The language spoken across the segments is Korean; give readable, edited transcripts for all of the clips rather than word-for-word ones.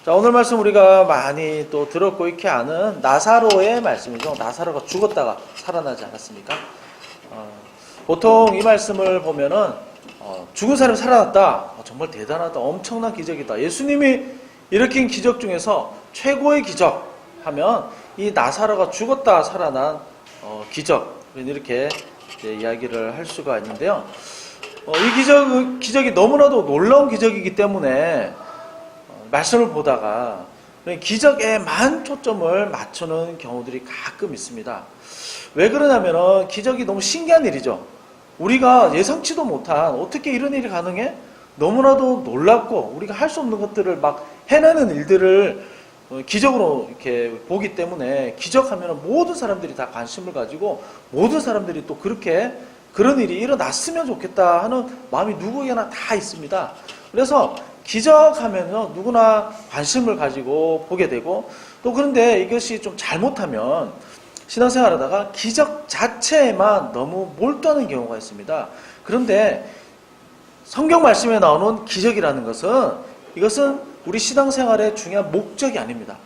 자, 오늘 말씀 우리가 많이 또 들었고 익히 아는 나사로의 말씀이죠. 나사로가 죽었다가 살아나지 않았습니까? 보통 이 말씀을 보면은 죽은 사람이 살아났다. 정말 대단하다. 엄청난 기적이다. 예수님이 일으킨 기적 중에서 최고의 기적 하면 이 나사로가 죽었다 살아난 기적, 이렇게 이야기를 할 수가 있는데요. 이 기적이 너무나도 놀라운 기적이기 때문에 말씀을 보다가 기적에만 초점을 맞추는 경우들이 가끔 있습니다. 왜 그러냐면은 기적이 너무 신기한 일이죠. 우리가 예상치도 못한, 어떻게 이런 일이 가능해? 너무나도 놀랍고 우리가 할 수 없는 것들을 막 해내는 일들을 기적으로 이렇게 보기 때문에 기적하면 모든 사람들이 다 관심을 가지고 모든 사람들이 또 그런 일이 일어났으면 좋겠다 하는 마음이 누구에게나 다 있습니다. 그래서 기적하면요 누구나 관심을 가지고 보게 되고, 또 그런데 이것이 좀 잘못하면 신앙생활 하다가 기적 자체에만 너무 몰두하는 경우가 있습니다. 그런데 성경 말씀에 나오는 기적이라는 것은, 이것은 우리 신앙생활의 중요한 목적이 아닙니다.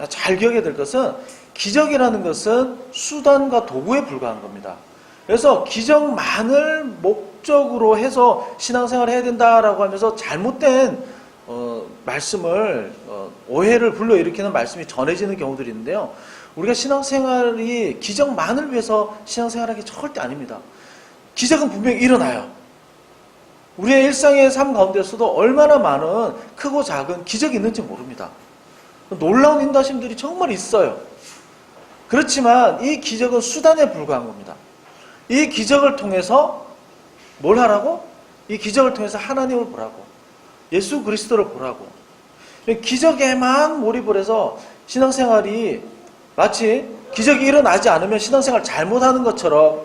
잘 기억해야 될 것은, 기적이라는 것은 수단과 도구에 불과한 겁니다. 그래서 기적만을 목적으로 해서 신앙생활을 해야 된다라고 하면서 잘못된 말씀을 오해를 불러일으키는 말씀이 전해지는 경우들이 있는데요. 우리가 신앙생활이 기적만을 위해서 신앙생활하기 절대 아닙니다. 기적은 분명히 일어나요. 우리의 일상의 삶 가운데서도 얼마나 많은 크고 작은 기적이 있는지 모릅니다. 놀라운 인도하심들이 정말 있어요. 그렇지만 이 기적은 수단에 불과한 겁니다. 이 기적을 통해서 뭘 하라고? 이 기적을 통해서 하나님을 보라고, 예수 그리스도를 보라고. 기적에만 몰입을 해서 신앙생활이 마치 기적이 일어나지 않으면 신앙생활 잘못하는 것처럼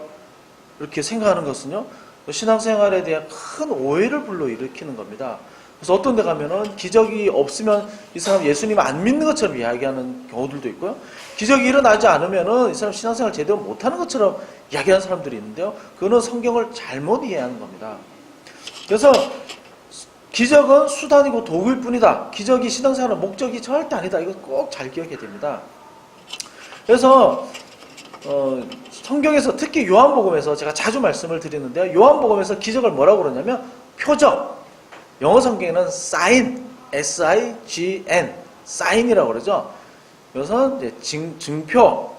이렇게 생각하는 것은요, 신앙생활에 대한 큰 오해를 불러일으키는 겁니다. 그래서 어떤 데 가면은 기적이 없으면 이 사람 예수님 안 믿는 것처럼 이야기하는 경우들도 있고요. 기적이 일어나지 않으면은 이 사람 신앙생활 제대로 못하는 것처럼 이야기하는 사람들이 있는데요. 그거는 성경을 잘못 이해하는 겁니다. 그래서 기적은 수단이고 도구일 뿐이다. 기적이 신앙생활의 목적이 절대 아니다. 이거 꼭 잘 기억해야 됩니다. 그래서 성경에서 특히 요한복음에서 제가 자주 말씀을 드리는데요. 요한복음에서 기적을 뭐라고 그러냐면 표적, 영어 성경에는 sign, S-I-G-N, sign이라고 그러죠. 이것은 이제 증표,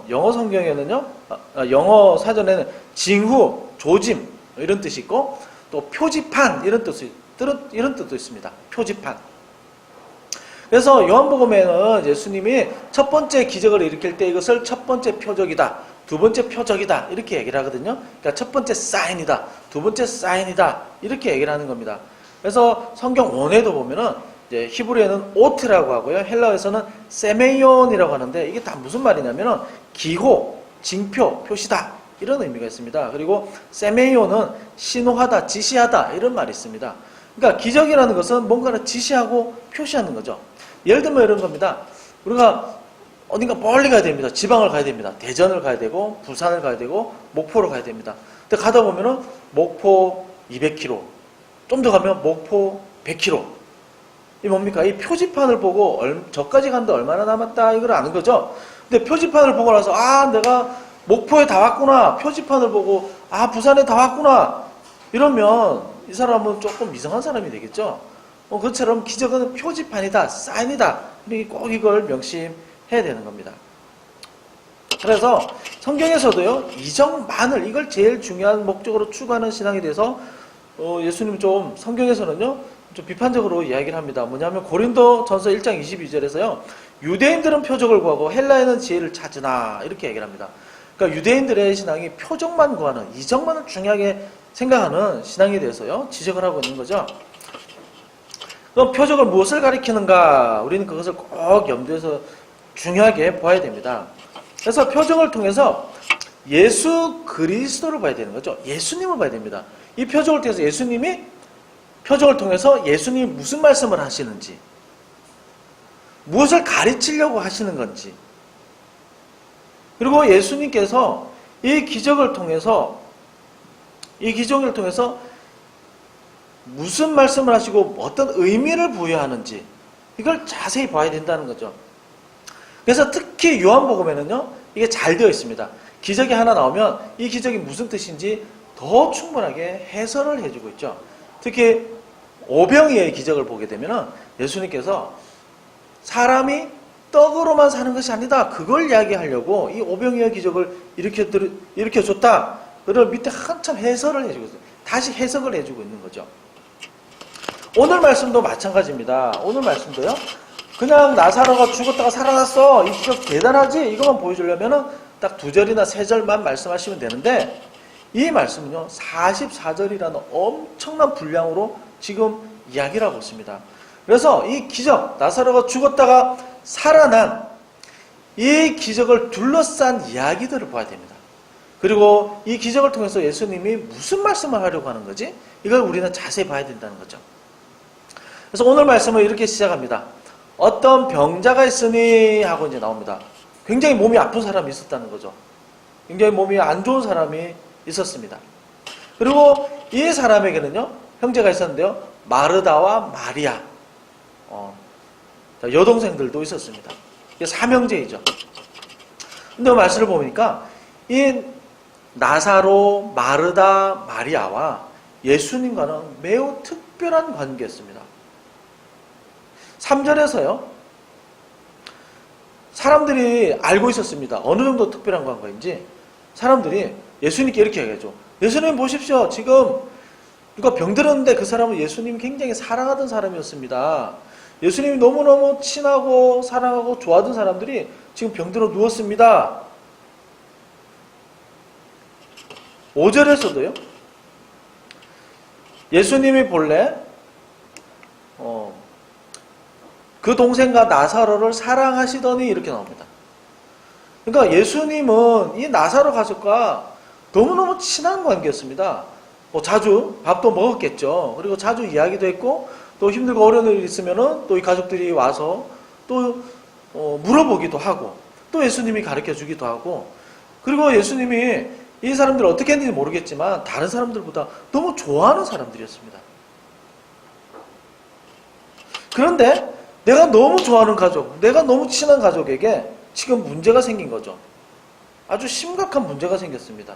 영어 성경에는요, 영어 사전에는 징후, 조짐 이런 뜻이 있고, 또 표지판 이런 뜻도 있습니다. 표지판. 그래서 요한복음에는 예수님이 첫 번째 기적을 일으킬 때 이것을 첫 번째 표적이다, 두 번째 표적이다 이렇게 얘기를 하거든요. 그러니까 첫 번째 사인이다, 두 번째 사인이다 이렇게 얘기를 하는 겁니다. 그래서 성경 원에도 보면은 이제 히브리어는 오트라고 하고요, 헬라어에서는 세메이온이라고 하는데, 이게 다 무슨 말이냐면은 기호, 징표, 표시다 이런 의미가 있습니다. 그리고 세메이온은 신호하다, 지시하다 이런 말이 있습니다. 그러니까 기적이라는 것은 뭔가를 지시하고 표시하는 거죠. 예를 들면 이런 겁니다. 우리가 어딘가 멀리 가야 됩니다. 지방을 가야 됩니다. 대전을 가야 되고 부산을 가야 되고 목포를 가야 됩니다. 근데 가다 보면은 목포 200km, 좀 더 가면 목포 100km. 이 뭡니까? 이 표지판을 보고 저까지 간데 얼마나 남았다 이걸 아는 거죠. 근데 표지판을 보고 나서 내가 목포에 다 왔구나. 표지판을 보고 부산에 다 왔구나. 이러면 이 사람은 조금 이상한 사람이 되겠죠. 그것처럼 기적은 표지판이다, 사인이다. 꼭 이걸 명심해야 되는 겁니다. 그래서 성경에서도요, 이적만을, 이걸 제일 중요한 목적으로 추구하는 신앙에 대해서 예수님 좀 성경에서는요 좀 비판적으로 이야기를 합니다. 뭐냐면 고린도 전서 1장 22절에서요 유대인들은 표적을 구하고 헬라인은 지혜를 찾으나 이렇게 얘기를 합니다. 그러니까 유대인들의 신앙이 표적만 구하는, 이적만을 중요하게 생각하는 신앙에 대해서요 지적을 하고 있는 거죠. 그럼 표적을 무엇을 가리키는가? 우리는 그것을 꼭 염두에서 중요하게 봐야 됩니다. 그래서 표적을 통해서 예수 그리스도를 봐야 되는 거죠. 예수님을 봐야 됩니다. 이 표적을 통해서 예수님이 무슨 말씀을 하시는지, 무엇을 가르치려고 하시는 건지, 그리고 예수님께서 이 기적을 통해서 무슨 말씀을 하시고 어떤 의미를 부여하는지, 이걸 자세히 봐야 된다는 거죠. 그래서 특히 요한복음에는요, 이게 잘 되어 있습니다. 기적이 하나 나오면 이 기적이 무슨 뜻인지 더 충분하게 해설을 해주고 있죠. 특히 오병이어의 기적을 보게 되면 예수님께서 사람이 떡으로만 사는 것이 아니다, 그걸 이야기하려고 이 오병이어 기적을 일으켜줬다. 그걸 밑에 한참 해설을 해주고 있어요. 다시 해석을 해주고 있는 거죠. 오늘 말씀도 마찬가지입니다. 오늘 말씀도요, 그냥 나사로가 죽었다가 살아났어, 이 기적 대단하지, 이것만 보여주려면 딱 2절이나 3절만 말씀하시면 되는데, 이 말씀은요 44절이라는 엄청난 분량으로 지금 이야기를 하고 있습니다. 그래서 이 기적, 나사로가 죽었다가 살아난 이 기적을 둘러싼 이야기들을 봐야 됩니다. 그리고 이 기적을 통해서 예수님이 무슨 말씀을 하려고 하는 거지? 이걸 우리는 자세히 봐야 된다는 거죠. 그래서 오늘 말씀을 이렇게 시작합니다. 어떤 병자가 있으니 하고 이제 나옵니다. 굉장히 몸이 아픈 사람이 있었다는 거죠. 굉장히 몸이 안 좋은 사람이 있었습니다. 그리고 이 사람에게는요, 형제가 있었는데요, 마르다와 마리아, 여동생들도 있었습니다. 이게 삼형제이죠. 근데 말씀을 보니까 이 나사로, 마르다, 마리아와 예수님과는 매우 특별한 관계였습니다. 3절에서요, 사람들이 알고 있었습니다. 어느 정도 특별한 관계인지. 사람들이 예수님께 이렇게 얘기하죠. 예수님 보십시오. 지금 누가 병들었는데 그 사람은 예수님이 굉장히 사랑하던 사람이었습니다. 예수님이 너무너무 친하고 사랑하고 좋아하던 사람들이 지금 병들어 누웠습니다. 5절에서도요, 예수님이 본래 그 동생과 나사로를 사랑하시더니 이렇게 나옵니다. 그러니까 예수님은 이 나사로 가족과 너무너무 친한 관계였습니다. 자주 밥도 먹었겠죠. 그리고 자주 이야기도 했고, 또 힘들고 어려운 일이 있으면은 또 이 가족들이 와서 또 물어보기도 하고, 또 예수님이 가르쳐 주기도 하고, 그리고 예수님이 이 사람들을 어떻게 했는지 모르겠지만 다른 사람들보다 너무 좋아하는 사람들이었습니다. 그런데 내가 너무 좋아하는 가족, 내가 너무 친한 가족에게 지금 문제가 생긴 거죠. 아주 심각한 문제가 생겼습니다.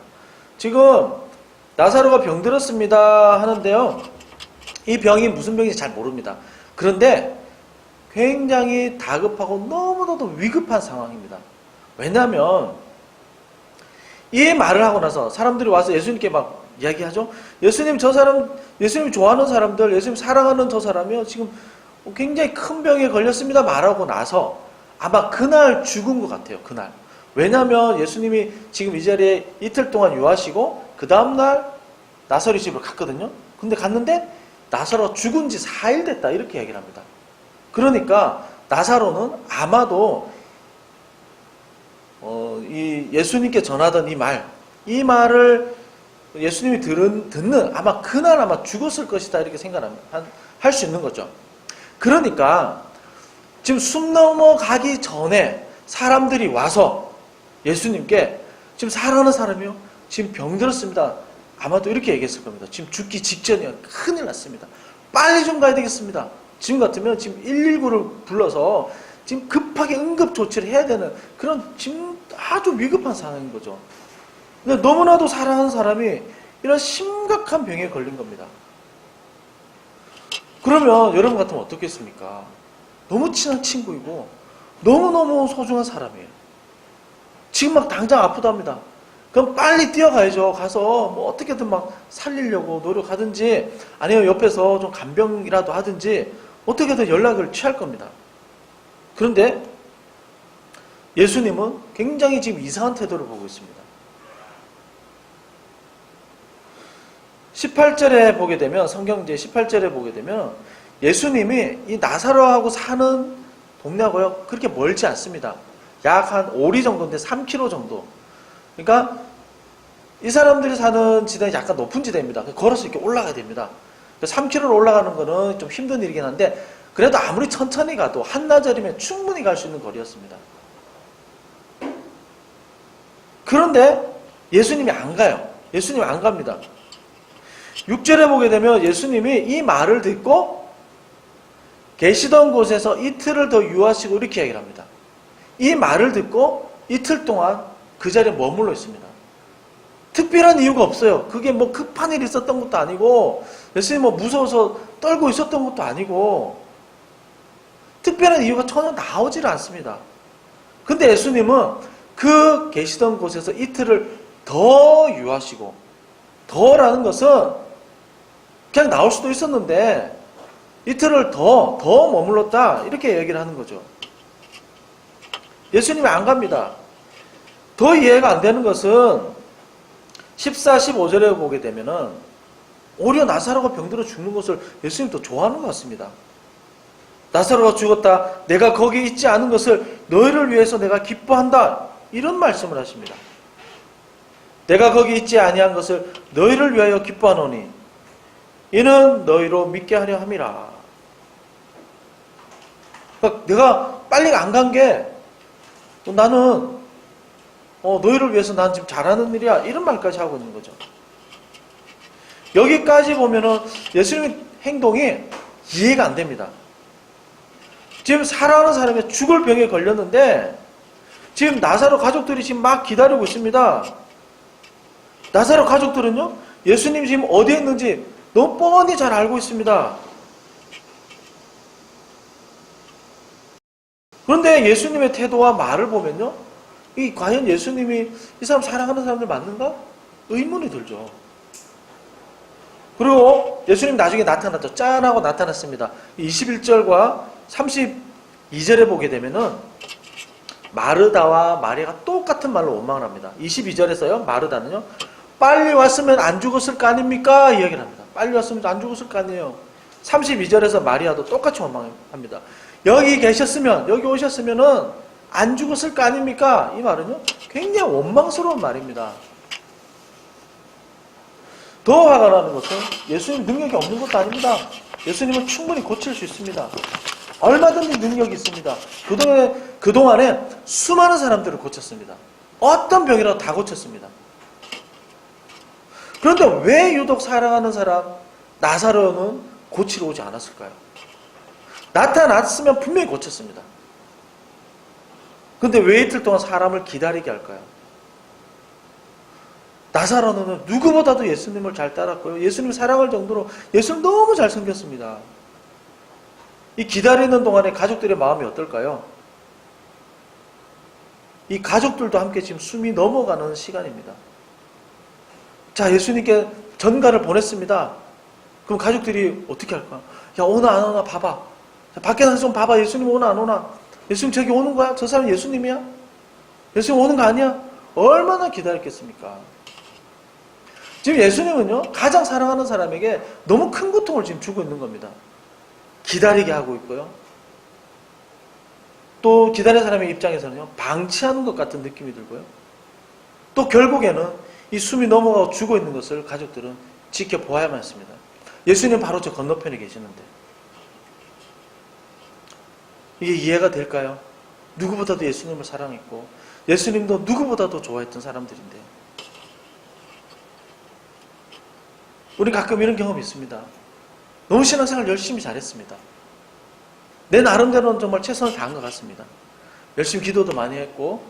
지금 나사로가 병들었습니다 하는데요, 이 병이 무슨 병인지 잘 모릅니다. 그런데 굉장히 다급하고 너무나도 위급한 상황입니다. 왜냐하면 이 말을 하고 나서 사람들이 와서 예수님께 막 이야기하죠. 예수님, 저 사람, 예수님 좋아하는 사람들, 예수님 사랑하는 저 사람이요, 지금 굉장히 큰 병에 걸렸습니다 말하고 나서 아마 그날 죽은 것 같아요. 그날. 왜냐하면 예수님이 지금 이 자리에 이틀 동안 유하시고 그 다음날 나사로 집을 갔거든요. 근데 갔는데 나사로가 죽은 지 4일 됐다, 이렇게 얘기를 합니다. 그러니까 나사로는 아마도 이 예수님께 전하던 이 말을 예수님이 듣는 아마 그날 아마 죽었을 것이다, 이렇게 생각할 수 있는 거죠. 그러니까 지금 숨 넘어가기 전에 사람들이 와서 예수님께 지금 사랑하는 사람이요, 지금 병들었습니다, 아마도 이렇게 얘기했을 겁니다. 지금 죽기 직전이요, 큰일 났습니다, 빨리 좀 가야 되겠습니다. 지금 같으면 지금 119를 불러서 지금 급하게 응급 조치를 해야 되는 그런 지금 아주 위급한 상황인 거죠. 근데 너무나도 사랑하는 사람이 이런 심각한 병에 걸린 겁니다. 그러면 여러분 같으면 어떻겠습니까? 너무 친한 친구이고 너무너무 소중한 사람이에요. 지금 막 당장 아프답니다. 그럼 빨리 뛰어가야죠. 가서 뭐 어떻게든 막 살리려고 노력하든지, 아니면 옆에서 좀 간병이라도 하든지 어떻게든 연락을 취할 겁니다. 그런데 예수님은 굉장히 지금 이상한 태도를 보고 있습니다. 18절에 보게 되면, 성경제 18절에 보게 되면 예수님이 이 나사로하고 사는 동네하고요, 그렇게 멀지 않습니다. 약 한 5리 정도인데 3km 정도. 그러니까 이 사람들이 사는 지대는 약간 높은 지대입니다. 걸어서 이렇게 올라가야 됩니다. 3km를 올라가는 거는 좀 힘든 일이긴 한데, 그래도 아무리 천천히 가도 한나절이면 충분히 갈 수 있는 거리였습니다. 그런데 예수님이 안 가요. 예수님이 안 갑니다. 6절에 보게 되면 예수님이 이 말을 듣고 계시던 곳에서 이틀을 더 유하시고 이렇게 얘기를 합니다. 이 말을 듣고 이틀 동안 그 자리에 머물러 있습니다. 특별한 이유가 없어요. 그게 뭐 급한 일이 있었던 것도 아니고 예수님 뭐 무서워서 떨고 있었던 것도 아니고 특별한 이유가 전혀 나오질 않습니다. 근데 예수님은 그 계시던 곳에서 이틀을 더 유하시고, 더라는 것은 그냥 나올 수도 있었는데 이틀을 더 머물렀다 이렇게 얘기를 하는 거죠. 예수님이 안 갑니다. 더 이해가 안 되는 것은 14, 15절에 보게 되면은 오히려 나사로가 병들어 죽는 것을 예수님 더 좋아하는 것 같습니다. 나사로가 죽었다. 내가 거기 있지 않은 것을 너희를 위해서 내가 기뻐한다. 이런 말씀을 하십니다. 내가 거기 있지 아니한 것을 너희를 위하여 기뻐하노니 이는 너희로 믿게 하려 함이라. 그러니까 내가 빨리 안 간 게 나는 너희를 위해서 난 지금 잘하는 일이야. 이런 말까지 하고 있는 거죠. 여기까지 보면은 예수님의 행동이 이해가 안 됩니다. 지금 사랑하는 사람이 죽을 병에 걸렸는데 지금 나사로 가족들이 지금 막 기다리고 있습니다. 나사로 가족들은요, 예수님이 지금 어디에 있는지 너무 뻔히 잘 알고 있습니다. 그런데 예수님의 태도와 말을 보면요, 과연 예수님이 이 사람 사랑하는 사람들 맞는가? 의문이 들죠. 그리고 예수님 나중에 나타났죠. 짠하고 나타났습니다. 21절과 32절에 보게 되면은 마르다와 마리아가 똑같은 말로 원망을 합니다. 22절에서요, 마르다는요, 빨리 왔으면 안 죽었을 거 아닙니까? 이야기를 합니다. 빨리 왔으면 안 죽었을 거 아니에요. 32절에서 마리아도 똑같이 원망합니다. 여기 계셨으면, 여기 오셨으면은 안 죽었을 거 아닙니까? 이 말은요, 굉장히 원망스러운 말입니다. 더 화가 나는 것은 예수님 능력이 없는 것도 아닙니다. 예수님은 충분히 고칠 수 있습니다. 얼마든지 능력이 있습니다. 그동안에 수많은 사람들을 고쳤습니다. 어떤 병이라도 다 고쳤습니다. 그런데 왜 유독 사랑하는 사람 나사로는 고치러 오지 않았을까요? 나타났으면 분명히 고쳤습니다. 근데 왜 이틀 동안 사람을 기다리게 할까요? 나사로는 누구보다도 예수님을 잘 따랐고요. 예수님 사랑할 정도로 예수님 너무 잘 섬겼습니다. 이 기다리는 동안에 가족들의 마음이 어떨까요? 이 가족들도 함께 지금 숨이 넘어가는 시간입니다. 자, 예수님께 전가를 보냈습니다. 그럼 가족들이 어떻게 할까? 야, 오나 안 오나 봐봐. 자, 밖에 나서 좀 봐봐. 예수님 오나 안 오나? 예수님 저기 오는 거야? 저 사람 예수님이야? 예수님 오는 거 아니야? 얼마나 기다렸겠습니까? 지금 예수님은요, 가장 사랑하는 사람에게 너무 큰 고통을 지금 주고 있는 겁니다. 기다리게 하고 있고요. 또 기다리는 사람의 입장에서는요, 방치하는 것 같은 느낌이 들고요. 또 결국에는 이 숨이 넘어가고 죽어 있는 것을 가족들은 지켜보아야만 했습니다. 예수님 바로 저 건너편에 계시는데 이게 이해가 될까요? 누구보다도 예수님을 사랑했고 예수님도 누구보다도 좋아했던 사람들인데 우리 가끔 이런 경험이 있습니다. 너무 신앙생활 열심히 잘했습니다. 내 나름대로는 정말 최선을 다한 것 같습니다. 열심히 기도도 많이 했고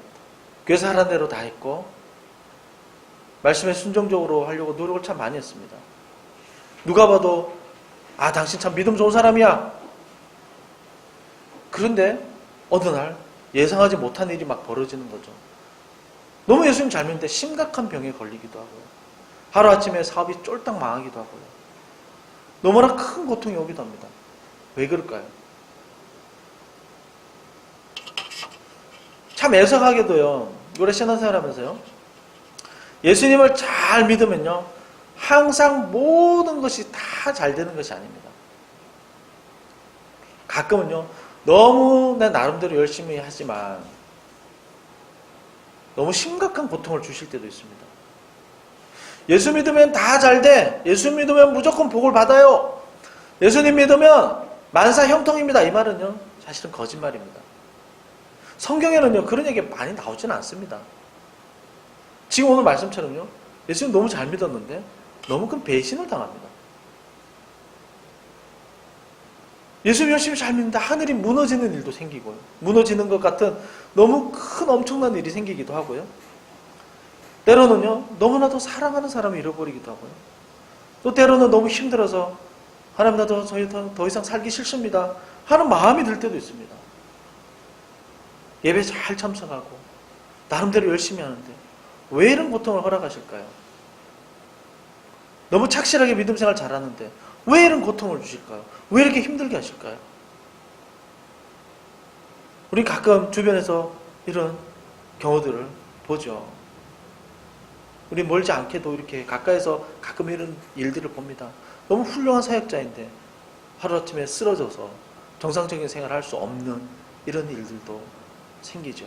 교회에서 하라는 대로 다 했고 말씀에 순종적으로 하려고 노력을 참 많이 했습니다. 누가 봐도 당신 참 믿음 좋은 사람이야. 그런데 어느 날 예상하지 못한 일이 막 벌어지는 거죠. 너무 예수님 잘 믿는데 심각한 병에 걸리기도 하고요. 하루아침에 사업이 쫄딱 망하기도 하고요. 너무나 큰 고통이 오기도 합니다. 왜 그럴까요? 참 애석하게도요, 오래 신앙생활 하면서요, 예수님을 잘 믿으면요, 항상 모든 것이 다 잘 되는 것이 아닙니다. 가끔은요, 너무 내 나름대로 열심히 하지만 너무 심각한 고통을 주실 때도 있습니다. 예수 믿으면 다 잘 돼. 예수 믿으면 무조건 복을 받아요. 예수님 믿으면 만사 형통입니다. 이 말은요, 사실은 거짓말입니다. 성경에는요, 그런 얘기 많이 나오지는 않습니다. 지금 오늘 말씀처럼요, 예수님 너무 잘 믿었는데 너무 큰 배신을 당합니다. 예수님 열심히 잘 믿는데 하늘이 무너지는 일도 생기고요. 무너지는 것 같은 너무 큰 엄청난 일이 생기기도 하고요. 때로는요, 너무나도 사랑하는 사람을 잃어버리기도 하고요. 또 때로는 너무 힘들어서 하나님 나도 저희 더 이상 살기 싫습니다 하는 마음이 들 때도 있습니다. 예배 잘 참석하고 나름대로 열심히 하는데 왜 이런 고통을 허락하실까요? 너무 착실하게 믿음 생활 잘하는데 왜 이런 고통을 주실까요? 왜 이렇게 힘들게 하실까요? 우리 가끔 주변에서 이런 경우들을 보죠. 우리 멀지 않게도 이렇게 가까이서 가끔 이런 일들을 봅니다. 너무 훌륭한 사역자인데 하루아침에 쓰러져서 정상적인 생활을 할 수 없는 이런 일들도 생기죠.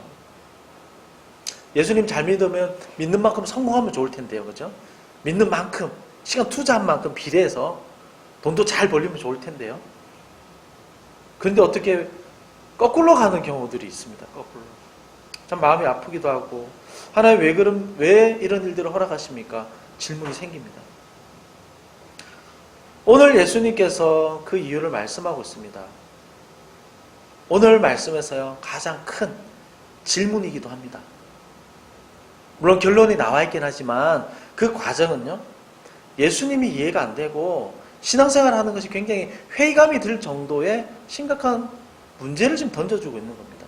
예수님 잘 믿으면 믿는 만큼 성공하면 좋을 텐데요. 그죠? 믿는 만큼, 시간 투자한 만큼 비례해서 돈도 잘 벌리면 좋을 텐데요. 그런데 어떻게 거꾸로 가는 경우들이 있습니다. 거꾸로. 참 마음이 아프기도 하고 하나님 왜 이런 일들을 허락하십니까? 질문이 생깁니다. 오늘 예수님께서 그 이유를 말씀하고 있습니다. 오늘 말씀에서요 가장 큰 질문이기도 합니다. 물론 결론이 나와 있긴 하지만 그 과정은요 예수님이 이해가 안 되고 신앙생활을 하는 것이 굉장히 회의감이 들 정도의 심각한 문제를 지금 던져주고 있는 겁니다.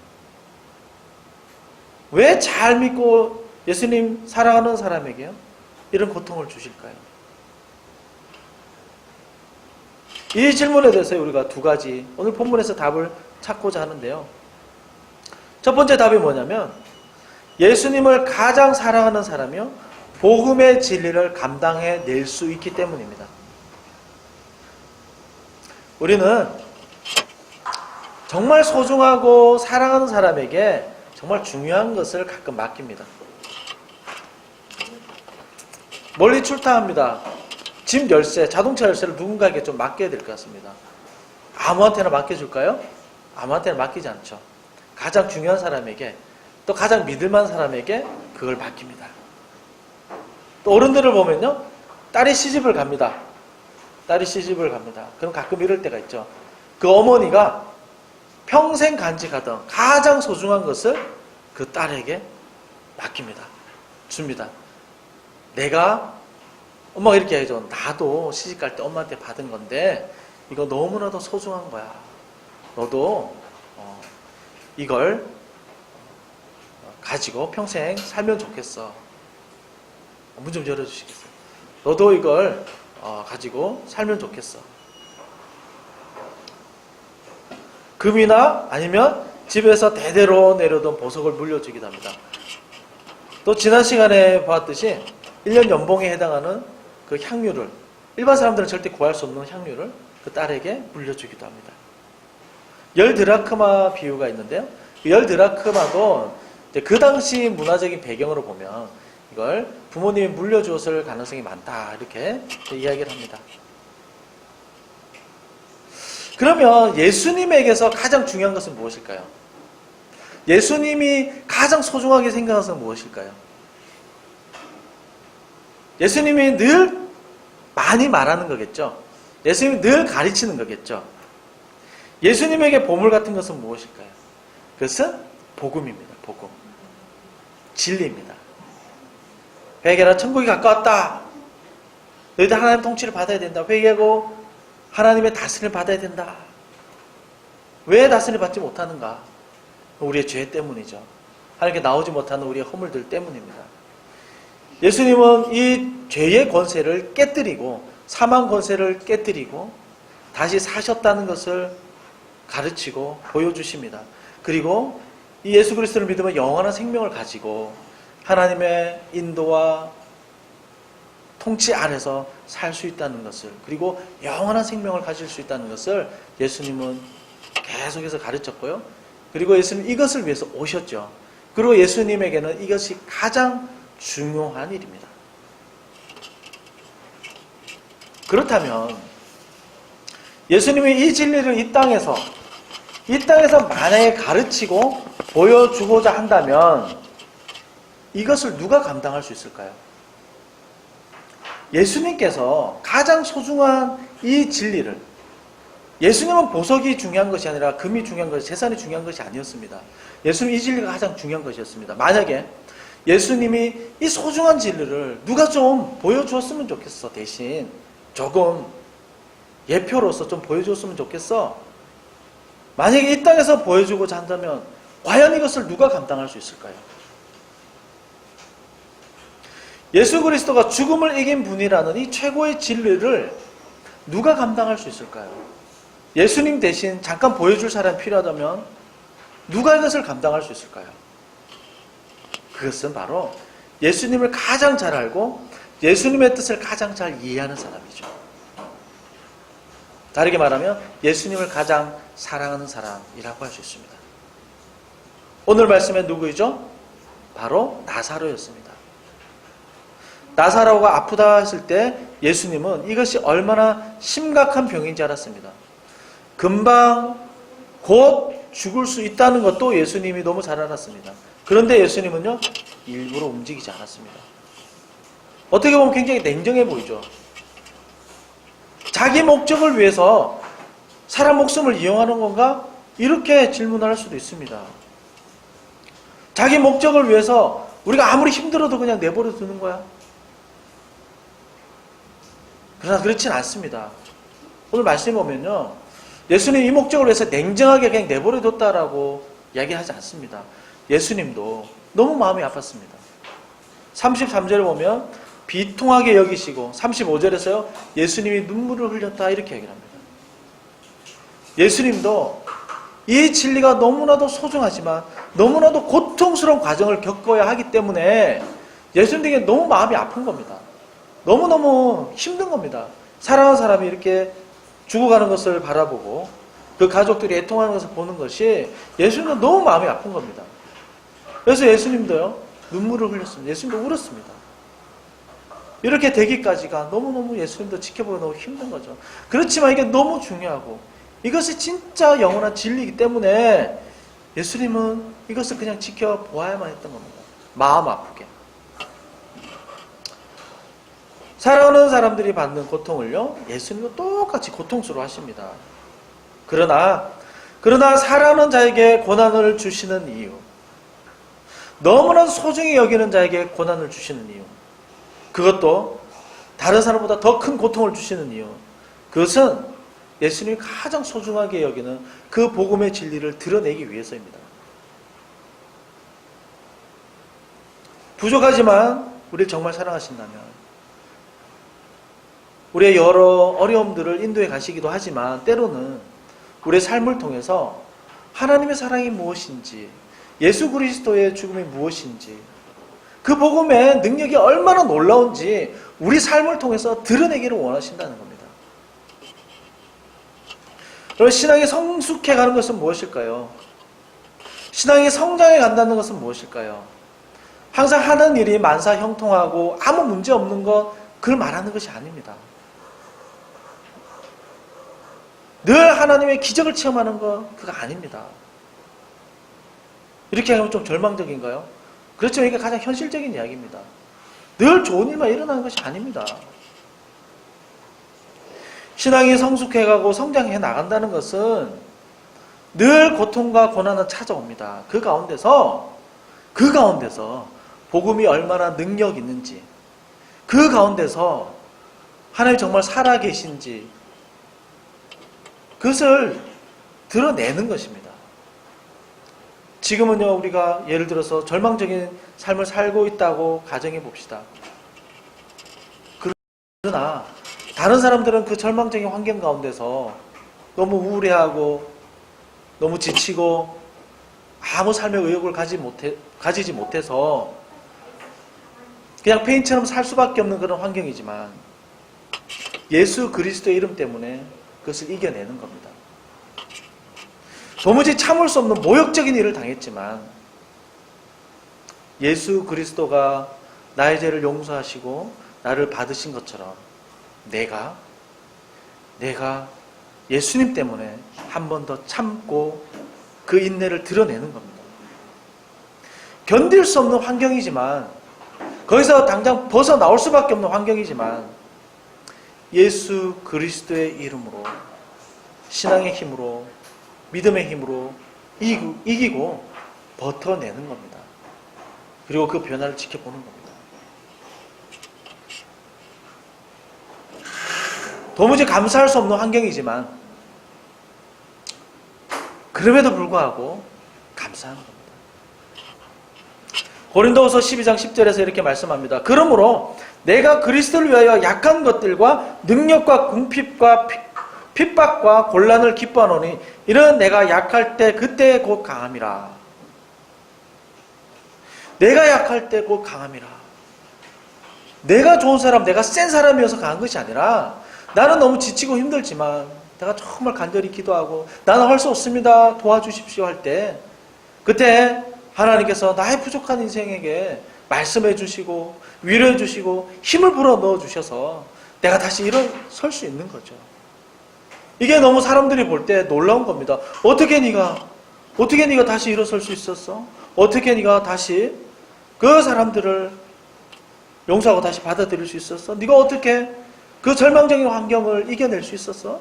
왜 잘 믿고 예수님 사랑하는 사람에게요 이런 고통을 주실까요? 이 질문에 대해서 우리가 두 가지 오늘 본문에서 답을 찾고자 하는데요. 첫 번째 답이 뭐냐면 예수님을 가장 사랑하는 사람이요 복음의 진리를 감당해 낼 수 있기 때문입니다. 우리는 정말 소중하고 사랑하는 사람에게 정말 중요한 것을 가끔 맡깁니다. 멀리 출타합니다. 집 열쇠, 자동차 열쇠를 누군가에게 좀 맡겨야 될 것 같습니다. 아무한테나 맡겨줄까요? 아무한테나 맡기지 않죠. 가장 중요한 사람에게 또 가장 믿을만한 사람에게 그걸 맡깁니다. 또 어른들을 보면요. 딸이 시집을 갑니다. 딸이 시집을 갑니다. 그럼 가끔 이럴 때가 있죠. 그 어머니가 평생 간직하던 가장 소중한 것을 그 딸에게 맡깁니다. 줍니다. 내가 엄마가 이렇게 해줘. 나도 시집 갈 때 엄마한테 받은 건데 이거 너무나도 소중한 거야. 너도 이걸 가지고 평생 살면 좋겠어. 문 좀 열어주시겠어요? 너도 이걸 가지고 살면 좋겠어. 금이나 아니면 집에서 대대로 내려오던 보석을 물려주기도 합니다. 또 지난 시간에 보았듯이 1년 연봉에 해당하는 그 향유를 일반 사람들은 절대 구할 수 없는 향유를 그 딸에게 물려주기도 합니다. 10드라크마 비유가 있는데요. 10드라크마도 그 당시 문화적인 배경으로 보면 이걸 부모님이 물려주었을 가능성이 많다 이렇게 이야기를 합니다. 그러면 예수님에게서 가장 중요한 것은 무엇일까요? 예수님이 가장 소중하게 생각하는 것은 무엇일까요? 예수님이 늘 많이 말하는 거겠죠. 예수님이 늘 가르치는 거겠죠. 예수님에게 보물 같은 것은 무엇일까요? 그것은 복음입니다. 복음. 진리입니다. 회개라 천국이 가까웠다. 너희들 하나님 통치를 받아야 된다. 회개하고 하나님의 다스림을 받아야 된다. 왜 다스림을 받지 못하는가? 우리의 죄 때문이죠. 하나님께 나오지 못하는 우리의 허물들 때문입니다. 예수님은 이 죄의 권세를 깨뜨리고 사망 권세를 깨뜨리고 다시 사셨다는 것을 가르치고 보여주십니다. 그리고 이 예수 그리스도를 믿으면 영원한 생명을 가지고 하나님의 인도와 통치 아래서 살 수 있다는 것을 그리고 영원한 생명을 가질 수 있다는 것을 예수님은 계속해서 가르쳤고요. 그리고 예수님은 이것을 위해서 오셨죠. 그리고 예수님에게는 이것이 가장 중요한 일입니다. 그렇다면 예수님이 이 진리를 이 땅에서 만약에 가르치고 보여주고자 한다면 이것을 누가 감당할 수 있을까요? 예수님께서 가장 소중한 이 진리를 예수님은 보석이 중요한 것이 아니라 금이 중요한 것이, 재산이 중요한 것이 아니었습니다. 예수님 이 진리가 가장 중요한 것이었습니다. 만약에 예수님이 이 소중한 진리를 누가 좀 보여주었으면 좋겠어. 대신 조금 예표로서 좀 보여주었으면 좋겠어. 만약에 이 땅에서 보여주고자 한다면 과연 이것을 누가 감당할 수 있을까요? 예수 그리스도가 죽음을 이긴 분이라는 이 최고의 진리를 누가 감당할 수 있을까요? 예수님 대신 잠깐 보여줄 사람이 필요하다면 누가 이것을 감당할 수 있을까요? 그것은 바로 예수님을 가장 잘 알고 예수님의 뜻을 가장 잘 이해하는 사람이죠. 다르게 말하면 예수님을 가장 사랑하는 사람이라고 할 수 있습니다. 오늘 말씀에 누구이죠? 바로 나사로였습니다. 나사로가 아프다 했을 때 예수님은 이것이 얼마나 심각한 병인지 알았습니다. 금방 곧 죽을 수 있다는 것도 예수님이 너무 잘 알았습니다. 그런데 예수님은요, 일부러 움직이지 않았습니다. 어떻게 보면 굉장히 냉정해 보이죠. 자기 목적을 위해서 사람 목숨을 이용하는 건가? 이렇게 질문을 할 수도 있습니다. 자기 목적을 위해서 우리가 아무리 힘들어도 그냥 내버려 두는 거야? 그러나 그렇진 않습니다. 오늘 말씀에 보면요, 예수님 이 목적을 위해서 냉정하게 그냥 내버려 뒀다라고 이야기하지 않습니다. 예수님도 너무 마음이 아팠습니다. 33절을 보면 비통하게 여기시고, 35절에서요 예수님이 눈물을 흘렸다 이렇게 얘기를 합니다. 예수님도 이 진리가 너무나도 소중하지만 너무나도 고통스러운 과정을 겪어야 하기 때문에 예수님에게 너무 마음이 아픈 겁니다. 너무너무 힘든 겁니다. 사랑하는 사람이 이렇게 죽어가는 것을 바라보고 그 가족들이 애통하는 것을 보는 것이 예수님도 너무 마음이 아픈 겁니다. 그래서 예수님도요 눈물을 흘렸습니다. 예수님도 울었습니다. 이렇게 되기까지가 너무너무 예수님도 지켜보기 너무 힘든 거죠. 그렇지만 이게 너무 중요하고 이것이 진짜 영원한 진리이기 때문에 예수님은 이것을 그냥 지켜보아야만 했던 겁니다. 마음 아프게. 사랑하는 사람들이 받는 고통을요 예수님도 똑같이 고통스러워 하십니다. 그러나 사랑하는 자에게 고난을 주시는 이유, 너무나 소중히 여기는 자에게 고난을 주시는 이유, 그것도 다른 사람보다 더 큰 고통을 주시는 이유, 그것은 예수님이 가장 소중하게 여기는 그 복음의 진리를 드러내기 위해서입니다. 부족하지만 우리를 정말 사랑하신다면 우리의 여러 어려움들을 인도해 가시기도 하지만 때로는 우리의 삶을 통해서 하나님의 사랑이 무엇인지, 예수 그리스도의 죽음이 무엇인지, 그 복음의 능력이 얼마나 놀라운지 우리 삶을 통해서 드러내기를 원하신다는 겁니다. 그럼 신앙이 성숙해 가는 것은 무엇일까요? 신앙이 성장해 간다는 것은 무엇일까요? 항상 하는 일이 만사형통하고 아무 문제 없는 것, 그걸 말하는 것이 아닙니다. 늘 하나님의 기적을 체험하는 것, 그거 아닙니다. 이렇게 하면 좀 절망적인가요? 그렇지만 이게 가장 현실적인 이야기입니다. 늘 좋은 일만 일어나는 것이 아닙니다. 신앙이 성숙해가고 성장해 나간다는 것은 늘 고통과 고난은 찾아옵니다. 그 가운데서 복음이 얼마나 능력 있는지, 그 가운데서 하나님이 정말 살아계신지, 그것을 드러내는 것입니다. 지금은요, 우리가 예를 들어서 절망적인 삶을 살고 있다고 가정해 봅시다. 그러나 다른 사람들은 그 절망적인 환경 가운데서 너무 우울해하고 너무 지치고 아무 삶의 의욕을 가지지 못해서 그냥 페인처럼 살 수밖에 없는 그런 환경이지만 예수 그리스도의 이름 때문에 그것을 이겨내는 겁니다. 도무지 참을 수 없는 모욕적인 일을 당했지만 예수 그리스도가 나의 죄를 용서하시고 나를 받으신 것처럼 내가 예수님 때문에 한 번 더 참고 그 인내를 드러내는 겁니다. 견딜 수 없는 환경이지만, 거기서 당장 벗어나올 수밖에 없는 환경이지만 예수 그리스도의 이름으로 신앙의 힘으로, 믿음의 힘으로 이기고 버텨내는 겁니다. 그리고 그 변화를 지켜보는 겁니다. 도무지 감수할 수 없는 환경이지만 그럼에도 불구하고 감사하는 겁니다. 고린도후서 12장 10절에서 이렇게 말씀합니다. 그러므로 내가 그리스도를 위하여 약한 것들과 능력과 궁핍과 핍박과 곤란을 기뻐하노니 이는 내가 약할 때 그때 곧 강함이라. 내가 약할 때 곧 강함이라. 내가 좋은 사람, 내가 센 사람이어서 강한 것이 아니라 나는 너무 지치고 힘들지만 내가 정말 간절히 기도하고 나는 할 수 없습니다. 도와주십시오 할 때 그때 하나님께서 나의 부족한 인생에게 말씀해 주시고 위로해 주시고 힘을 불어 넣어 주셔서 내가 다시 일어설 수 있는 거죠. 이게 너무 사람들이 볼 때 놀라운 겁니다. 어떻게 네가 다시 일어설 수 있었어? 어떻게 네가 다시 그 사람들을 용서하고 다시 받아들일 수 있었어? 네가 어떻게 그 절망적인 환경을 이겨낼 수 있었어?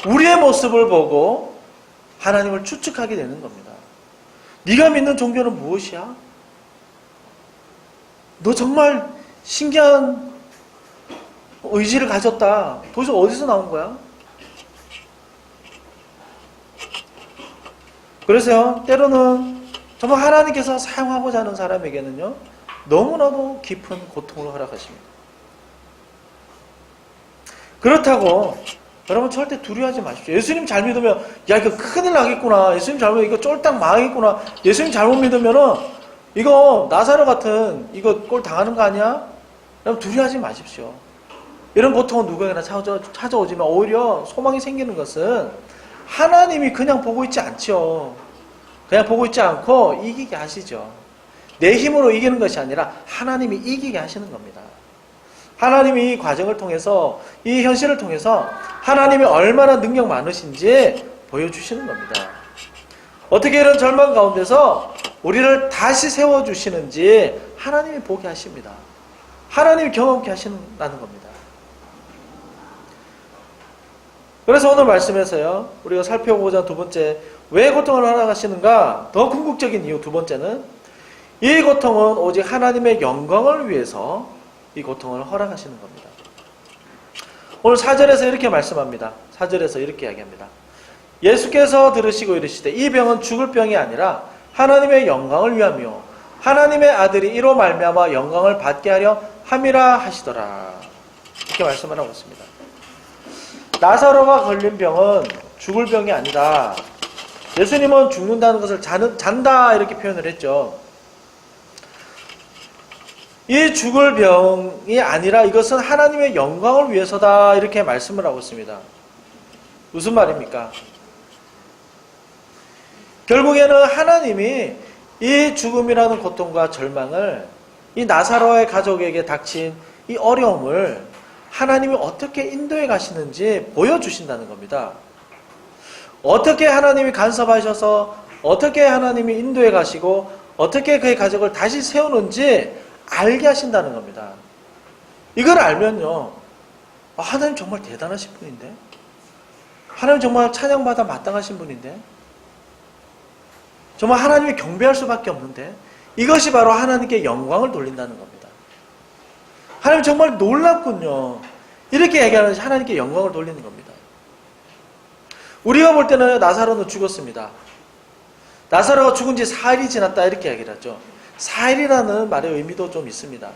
우리의 모습을 보고 하나님을 추측하게 되는 겁니다. 네가 믿는 종교는 무엇이야? 너 정말 신기한 의지를 가졌다. 도대체 어디서 나온 거야? 그래서요, 때로는 정말 하나님께서 사용하고자 하는 사람에게는요, 너무나도 깊은 고통을 허락하십니다. 그렇다고 여러분 절대 두려워하지 마십시오. 예수님 잘 믿으면 야 이거 큰일 나겠구나. 예수님 잘못 이거 쫄딱 망하겠구나. 예수님 잘못 믿으면은 이거 나사로 같은 이거 꼴 당하는 거 아니야? 여러분 두려워하지 마십시오. 이런 고통은 누구에게나 찾아오지만 오히려 소망이 생기는 것은 하나님이 그냥 보고 있지 않죠. 그냥 보고 있지 않고 이기게 하시죠. 내 힘으로 이기는 것이 아니라 하나님이 이기게 하시는 겁니다. 하나님이 이 과정을 통해서 이 현실을 통해서 하나님이 얼마나 능력 많으신지 보여주시는 겁니다. 어떻게 이런 절망 가운데서 우리를 다시 세워주시는지 하나님이 보게 하십니다. 하나님이 경험케 하신다는 겁니다. 그래서 오늘 말씀에서요, 우리가 살펴보고자 두 번째, 왜 고통을 허락하시는가? 더 궁극적인 이유 두 번째는 이 고통은 오직 하나님의 영광을 위해서 이 고통을 허락하시는 겁니다. 오늘 4절에서 이렇게 말씀합니다. 4절에서 이렇게 이야기합니다. 예수께서 들으시고 이르시되 이 병은 죽을 병이 아니라 하나님의 영광을 위함이요 하나님의 아들이 이로 말미암아 영광을 받게 하려 함이라 하시더라. 이렇게 말씀을 하고 있습니다. 나사로가 걸린 병은 죽을 병이 아니다. 예수님은 죽는다는 것을 잔다 이렇게 표현을 했죠. 이 죽을 병이 아니라 이것은 하나님의 영광을 위해서다 이렇게 말씀을 하고 있습니다. 무슨 말입니까? 결국에는 하나님이 이 죽음이라는 고통과 절망을 이 나사로의 가족에게 닥친 이 어려움을 하나님이 어떻게 인도해 가시는지 보여주신다는 겁니다. 어떻게 하나님이 간섭하셔서 어떻게 하나님이 인도해 가시고 어떻게 그의 가족을 다시 세우는지 알게 하신다는 겁니다. 이걸 알면요, 하나님 정말 대단하신 분인데, 하나님 정말 찬양받아 마땅하신 분인데, 정말 하나님이 경배할 수밖에 없는데, 이것이 바로 하나님께 영광을 돌린다는 겁니다. 하나님 정말 놀랍군요. 이렇게 얘기하는 것이 하나님께 영광을 돌리는 겁니다. 우리가 볼 때는 나사로는 죽었습니다. 나사로가 죽은 지 4일이 지났다 이렇게 얘기를 하죠. 4일이라는 말의 의미도 좀 있습니다.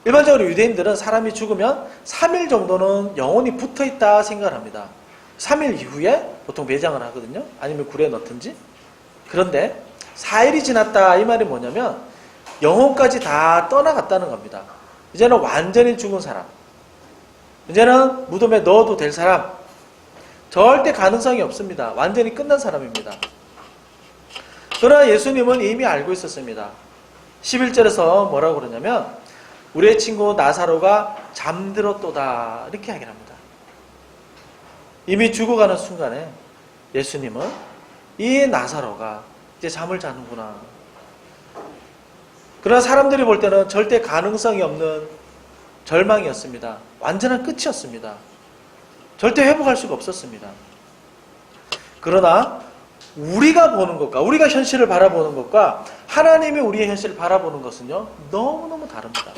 일반적으로 유대인들은 사람이 죽으면 3일 정도는 영혼이 붙어있다 생각을 합니다. 3일 이후에 보통 매장을 하거든요. 아니면 굴에 넣든지. 그런데 4일이 지났다 이 말이 뭐냐면 영혼까지 다 떠나갔다는 겁니다. 이제는 완전히 죽은 사람, 이제는 무덤에 넣어도 될 사람, 절대 가능성이 없습니다. 완전히 끝난 사람입니다. 그러나 예수님은 이미 알고 있었습니다. 11절에서 뭐라고 그러냐면 우리의 친구 나사로가 잠들었도다 이렇게 이야기를 합니다. 이미 죽어가는 순간에 예수님은 이 나사로가 이제 잠을 자는구나. 그러나 사람들이 볼 때는 절대 가능성이 없는 절망이었습니다. 완전한 끝이었습니다. 절대 회복할 수가 없었습니다. 그러나 우리가 보는 것과 우리가 현실을 바라보는 것과 하나님이 우리의 현실을 바라보는 것은요 너무너무 다릅니다.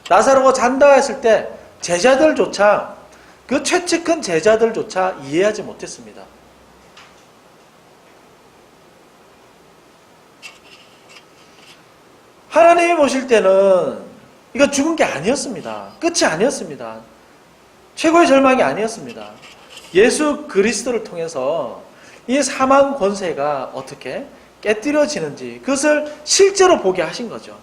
나사로가 잔다 했을 때 제자들조차 그 최측근 제자들조차 이해하지 못했습니다. 하나님이 보실 때는 이거 죽은 게 아니었습니다. 끝이 아니었습니다. 최고의 절망이 아니었습니다. 예수 그리스도를 통해서 이 사망 권세가 어떻게 깨뜨려지는지 그것을 실제로 보게 하신 거죠.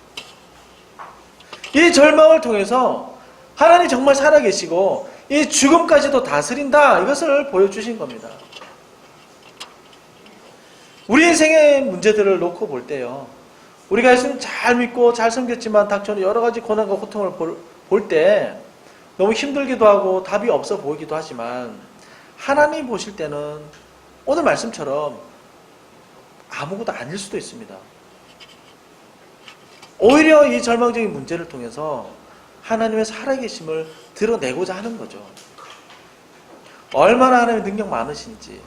이 절망을 통해서 하나님 정말 살아계시고 이 죽음까지도 다스린다 이것을 보여주신 겁니다. 우리 인생의 문제들을 놓고 볼 때요. 우리가 예수님 잘 믿고 잘 섬겼지만 닥쳐오는 여러 가지 고난과 고통을 볼 때 너무 힘들기도 하고 답이 없어 보이기도 하지만 하나님 보실 때는 오늘 말씀처럼 아무것도 아닐 수도 있습니다. 오히려 이 절망적인 문제를 통해서 하나님의 살아계심을 드러내고자 하는 거죠. 얼마나 하나님의 능력 많으신지,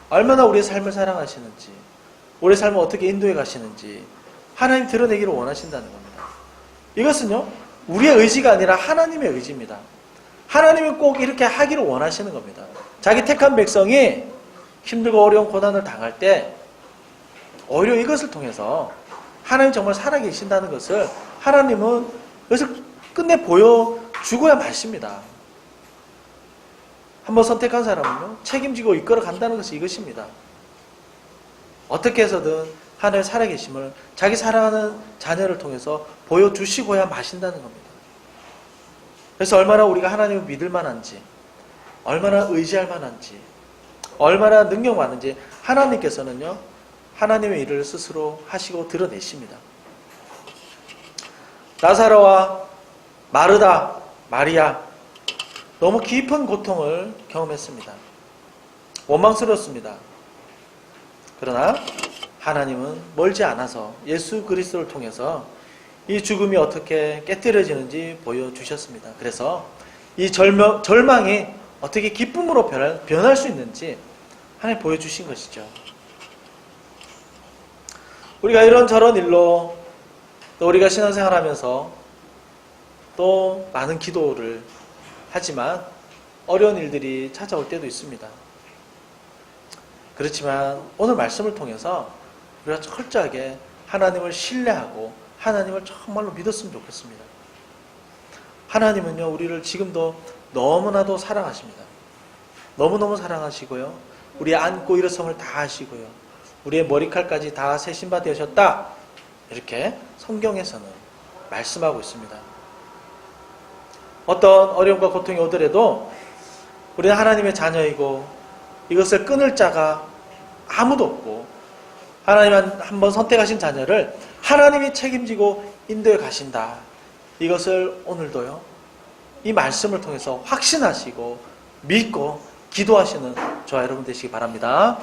얼마나 우리의 삶을 사랑하시는지, 우리의 삶을 어떻게 인도해 가시는지 하나님 드러내기를 원하신다는 겁니다. 이것은요, 우리의 의지가 아니라 하나님의 의지입니다. 하나님이 꼭 이렇게 하기를 원하시는 겁니다. 자기 택한 백성이 힘들고 어려운 고난을 당할 때 오히려 이것을 통해서 하나님 정말 살아계신다는 것을 하나님은 그것을 끝내 보여주고야 마십니다. 한번 선택한 사람은요, 책임지고 이끌어 간다는 것이 이것입니다. 어떻게 해서든 하나님의 살아계심을 자기 사랑하는 자녀를 통해서 보여주시고야 마신다는 겁니다. 그래서 얼마나 우리가 하나님을 믿을 만한지, 얼마나 의지할 만한지, 얼마나 능력 많은지 하나님께서는요, 하나님의 일을 스스로 하시고 드러내십니다. 나사로와 마르다, 마리아 너무 깊은 고통을 경험했습니다. 원망스러웠습니다. 그러나 하나님은 멀지 않아서 예수 그리스도를 통해서 이 죽음이 어떻게 깨뜨려지는지 보여주셨습니다. 그래서 이 절망이 어떻게 기쁨으로 변할 수 있는지 하나님 보여주신 것이죠. 우리가 이런저런 일로 또 우리가 신앙생활하면서 또 많은 기도를 하지만 어려운 일들이 찾아올 때도 있습니다. 그렇지만 오늘 말씀을 통해서 우리가 철저하게 하나님을 신뢰하고 하나님을 정말로 믿었으면 좋겠습니다. 하나님은요, 우리를 지금도 너무나도 사랑하십니다. 너무너무 사랑하시고요, 우리의 안고 일어섬을 다 하시고요, 우리의 머리칼까지 다 세신 바 되셨다, 이렇게 성경에서는 말씀하고 있습니다. 어떤 어려움과 고통이 오더라도 우리는 하나님의 자녀이고 이것을 끊을 자가 아무도 없고 하나님 한번 선택하신 자녀를 하나님이 책임지고 인도해 가신다. 이것을 오늘도요, 이 말씀을 통해서 확신하시고 믿고 기도하시는 저와 여러분 되시기 바랍니다.